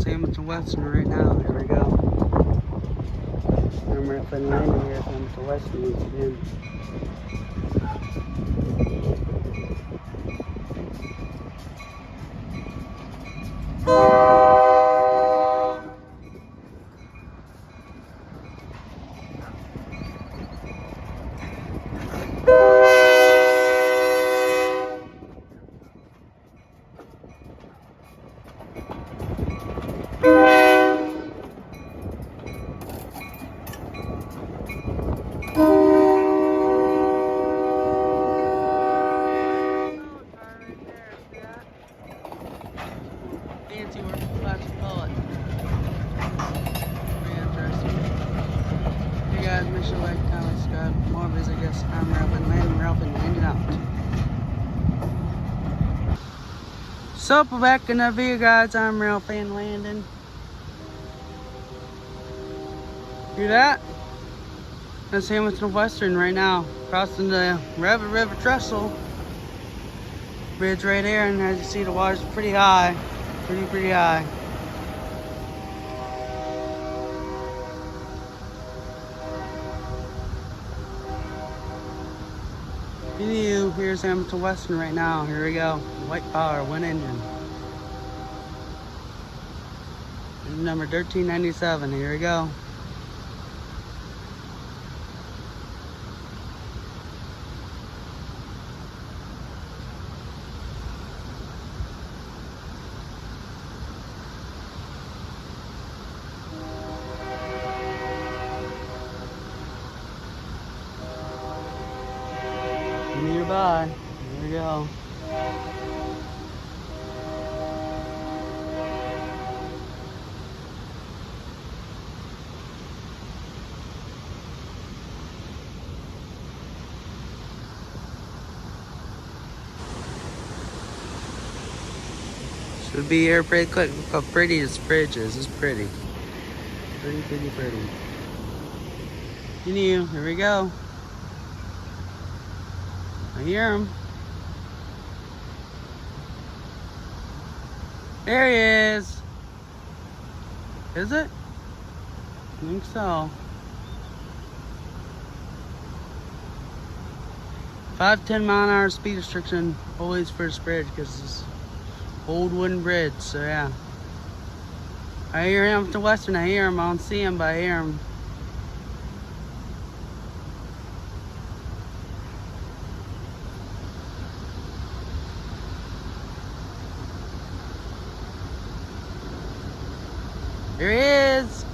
Here's Hamilton Western right now. Here we go. I'm right from landing here at Hamilton Western once again. Fancy work with plastic bullet. Pretty interesting. Hey guys, make sure to like, comment, subscribe. More visit guests. I'm Ralph and landing out. So we're back in the video, guys. I'm Ralph and landing. Hear that? That's Hamilton Western right now, crossing the River Trestle bridge right there, and as you see, the water's pretty high, pretty high. Here's Hamilton Western right now. Here we go. White power, one engine. Number 1397. Here we go. Nearby. Here we go. Should be here pretty quick. Look how pretty this bridge is. It's pretty. Pretty. Here we go. I hear him. There he is. Is it? I think so. 5-10 mile/hour speed restriction always for this bridge because it's old wooden bridge. So yeah. I hear him to Western. I hear him. I don't see him, but I hear him. There he is.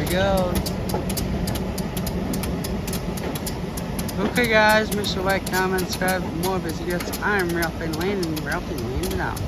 Goes. Okay guys, make sure to like, comment, subscribe for more videos. I'm Ralph and landing out.